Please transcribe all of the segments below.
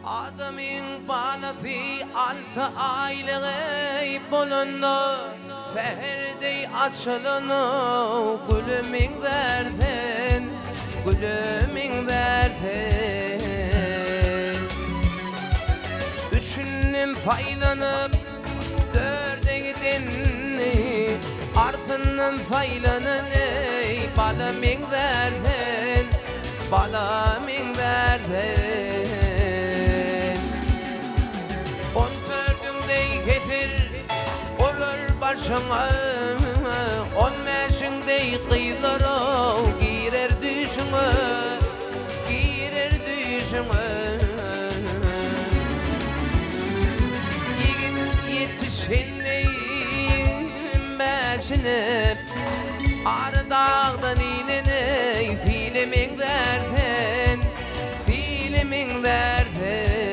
Adamın bana fi altı aile bolunu Feherde açılını Gülümün derden Gülümün derden Üçünün faylanıp Dörde gidin Artının faylanını Balamın derden Balamın derden Başına 15'inde kıyılara girer düşüne girer düşüne Yigit yetişenleyim beşine Arı dağdan inene Filimin derden Filimin derden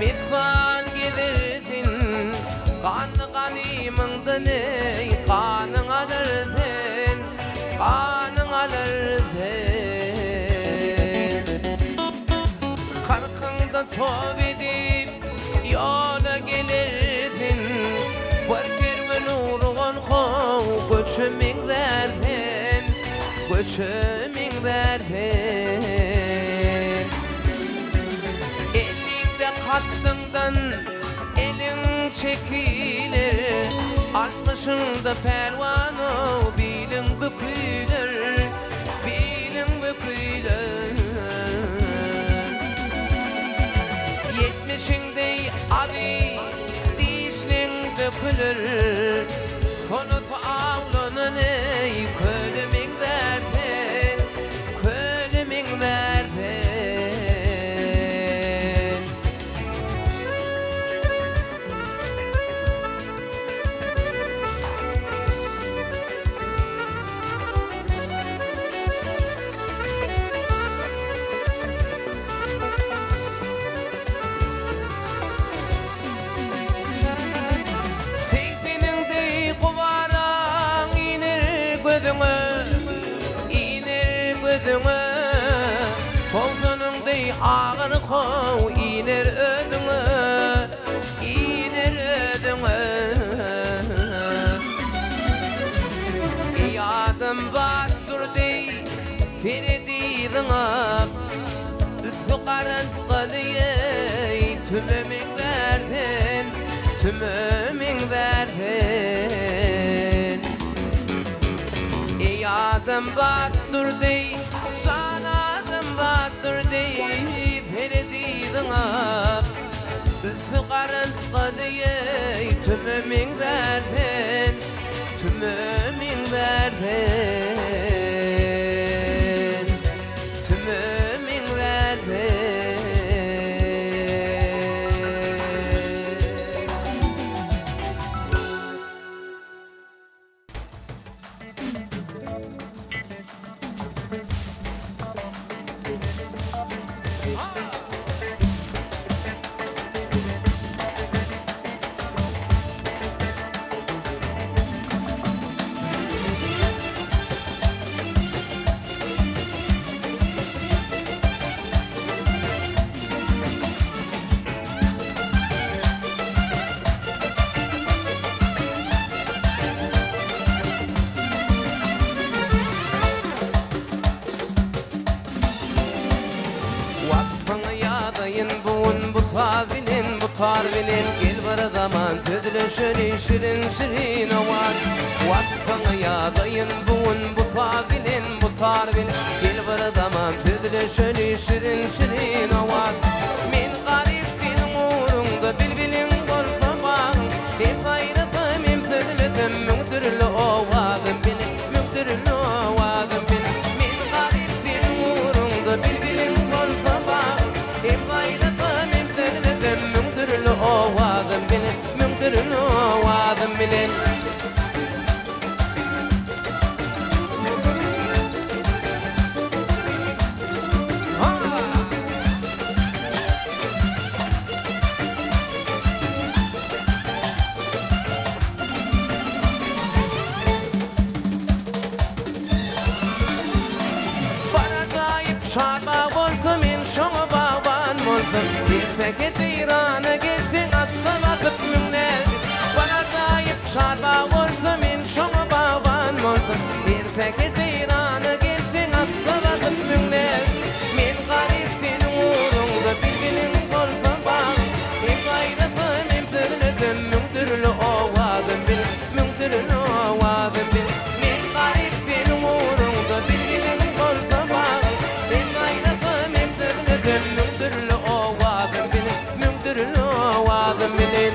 Mitfan gidirdin Kanı kanımında ne Kanın alırdın Kanın alırdın Karkında tov edip Yola gelirdin Var kervan uğruğun kov Göçümün derdin Göçümün derdin Hattından elin çekilir 60'ında pervano bilin bükülür Bilin bükülür 70'inde abi dişlin dökülür Konut avlunun ey kölümün derdi Kölümün derdi Koltunungday ağır kov iner ödüngü iner ödüngü Yadım battır dey Ferediğine Üstü karantılı Tümümün derden Tümümün derden Yadım battır dey Battır deyip Ferediğine Üstü karantılı Tümümün derden Tümümün derden Tümümün derden Favilin bu tarvilin gel var zaman tedleşeni şirin şirin ovar Vakfana yadayın bu favilin bu tarvilin gel var zaman tedleşeni şirin şirin ovar Min garip fin uğrunda bilbilin bolsa bağın Hep ayrıta min tedletem müktürlü ovağım benim müktürlü ovağım benim Min garip fin uğrunda bilbilin bolsa bağın Hep ayrıta min tedletem müktürlü ovağım benim müktürlü ovağım olsun. Bir paket İran'a gelsin atla vakit mümnez. Bana acayip çarba olsun min şoňa baban olsun. Bir paket İran'a gelsin atla vakit mümnez. Min garip senin uğrunda bilginin olsa bağ. Hem gayrıtım hem tırlıdım mündürlü ovazım bil. Mündürlü ovazım bil. Min garip senin uğrunda bilginin olsa bağ. Hem gayrıtım hem tırlıdım mündürlü ovazım bil. Mündürlü ovazım bilin.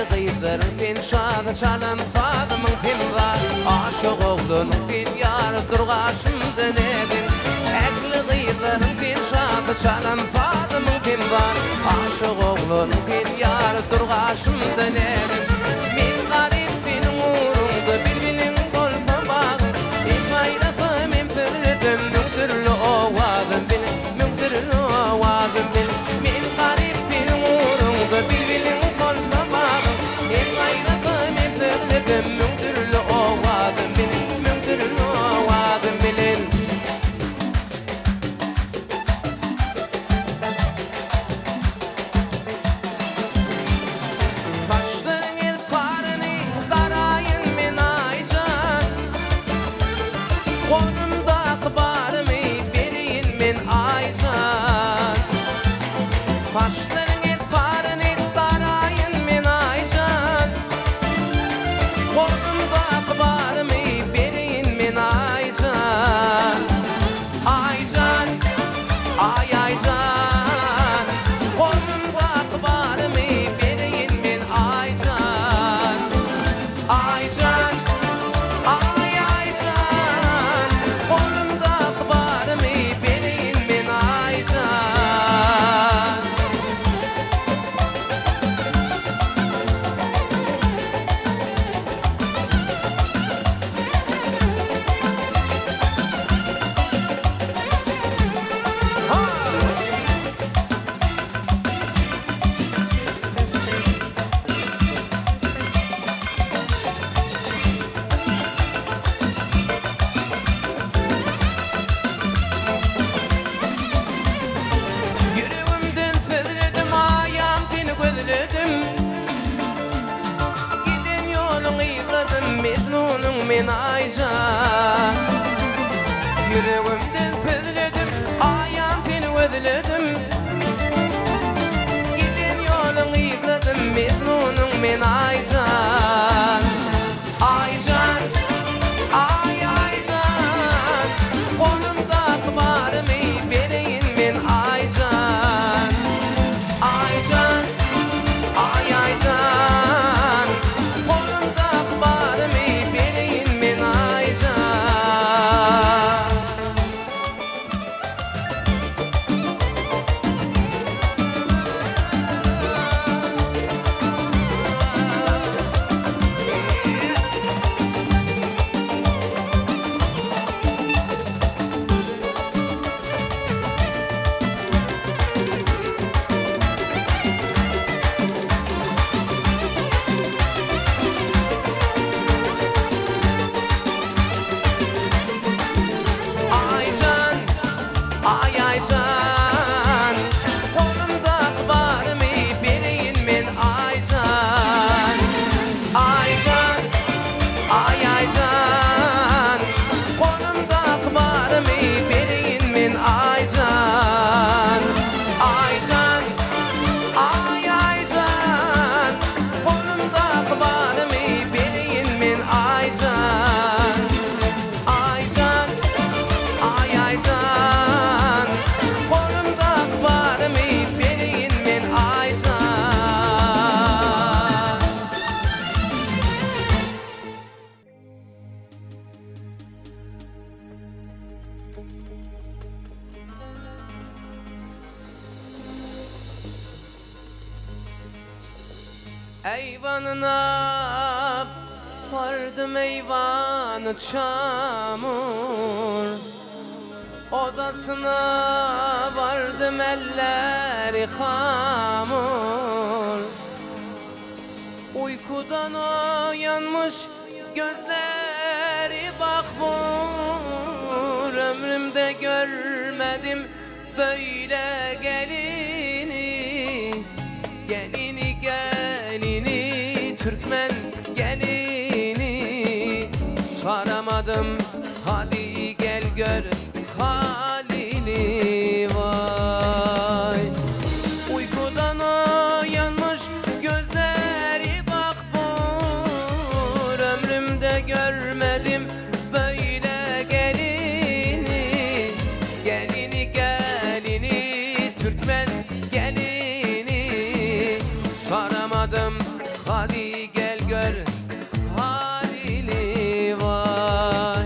Gıydır fin şadı çalan fadımın filvar aşık oğlunun fin yarı durgaşımdı nedin Ekli gıydır fin şadı çalan fadımın filvar aşık oğlunun fin yarı durgaşımdı nedin Min garip fin uğrumdu birbinin olsa bağı Hem gayrıtım hem tırlıdım mündürlü ovazım bilin Mündürlü ovazım bilin Min garip fin uğrumdu birbinin olsa bağı Hem gayrıtım hem tırlıdım mündürlü ovazım bilin Mündürlü ovazım bilin Saçların irtibarını darayın min aycan Kolumda akbarımı bereyin min aycan Saçların irtibarını darayın min aycan Kolumda akbarımı bereyin min aycan Aycan, ay aycan Kolumda akbarımı bereyin min aycan Aycan, ay aycan Kolumda akbarımı bereyin min aycan Yüreğimden fezledim ayağım seni gözledim Giden yolunu izledim Mecnun'un min aycan Yüreğimden fezledim ayağım seni gözledim Giden yolunu izledim Mecnun'un min aycan Aycan, ay aycan Kolumda akbarımı bereyin min aycan Aycan, ay aycan Kolumda akbarımı bereyin min aycan Aycan, ay aycan Kolumda akbarımı bereyin min aycan Aycan, ay aycan Kolumda akbarımı bereyin min aycan Aycan, ay aycan Kolumda akbarımı bereyin min aycan Aycan, ay aycan Kolumda akbarımı bereyin min aycan Eyvanına vardım, eyvanı çamur. Odasına vardım, elleri hamur. Uykudan uyanmış gözleri bakmur. Ömrümde görmedim böyle gelini. Gelini gelini, Türkmen gelini. Saramadım, hadi gel gör halini. Vay, uykudan uyanmış gözleri bakmur. Ömrümde görmedim böyle gelini. Gelini gelini, Türkmen gelini. Saramadım, hadi gel gör halini. Vay,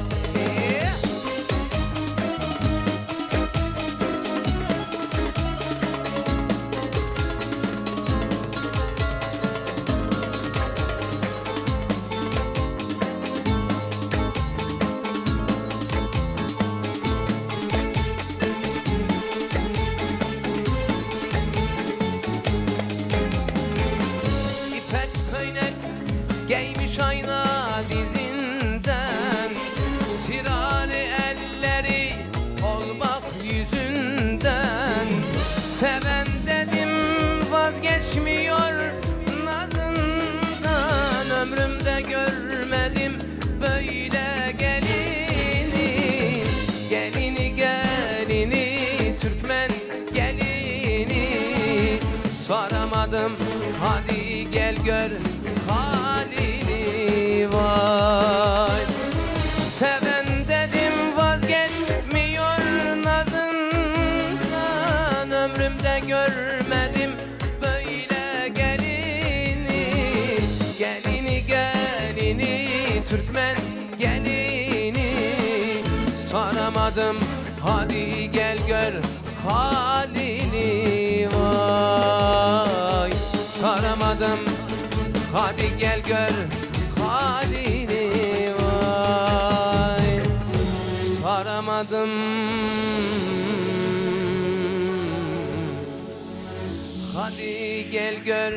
İpek köynek giymiş ayna dizinden. Sirali elleri olmak yüzünden. Seven dedim vazgeçmiyor nazından. Ömrümde görmedim böyle gelini. Gelini gelini, Türkmen gelini. Saramadım, hadi gel gör halini. Vay, seven dedim vazgeçmiyor nazından. Ömrümde görmedim böyle gelini. Gelini gelini, Türkmen gelini. Saramadım, hadi gel gör halini. Vay, saramadım, hadi gel gör halini. Vay, saramadım, hadi gel gör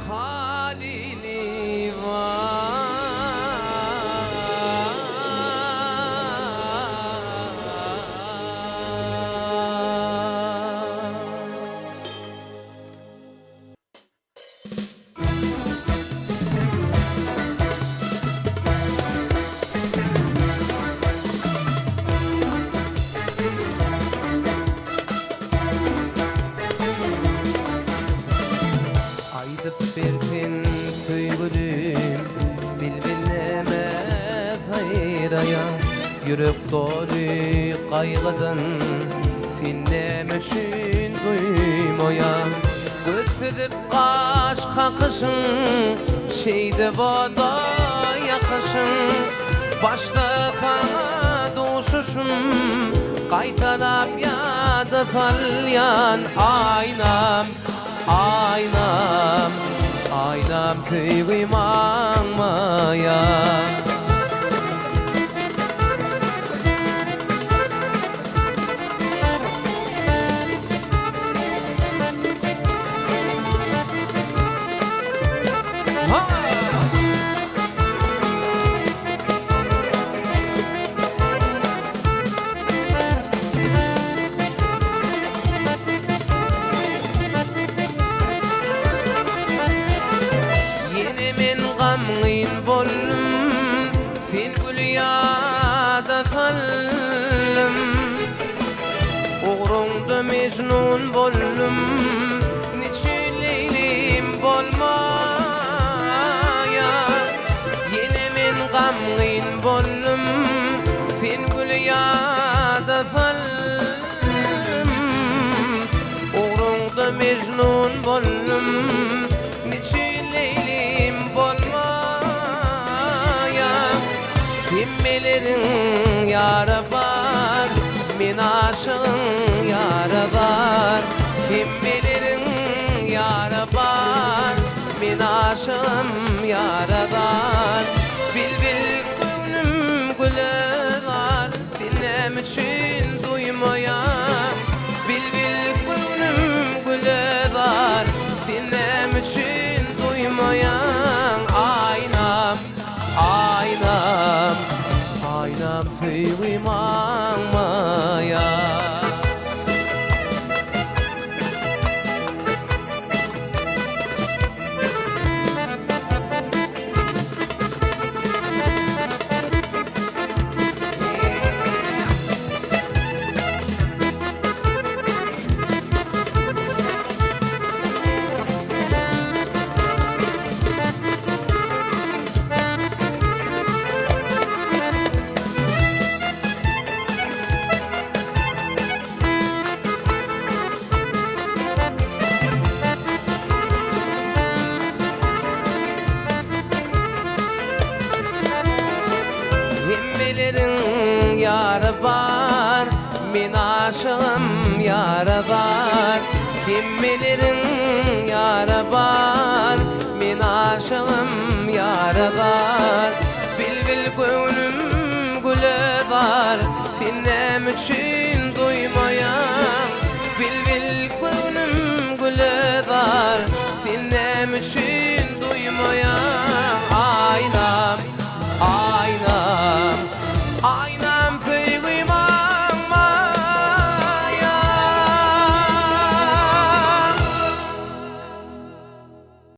halini. Aydıp bertin tüygülüm bilbilemez hayraya. Yürek dolu kaygıdan finlemişin duymaya. Götürüp kaş kakışın şeyde vada yakışın. Başta kana doğuşuşum kaytalap yadı falyan. Aynam aynam, aynam köyüm anmaya. Gamın bollum fil gülyada fallım. Uğrunda mecnun bollum niçin leylim bolmaya. Yine men gamın bollum fil gülyada fallım. Uğrunda mecnun bollum niçin leylim bolmaya. Kimmelerin yara var, min aşığın yara var. Kimmelerin yara var, min aşığın yaradar. Kim bilirin yarabar, min aşığım yaradar. Bilbil gönlüm güledar, finnem üçün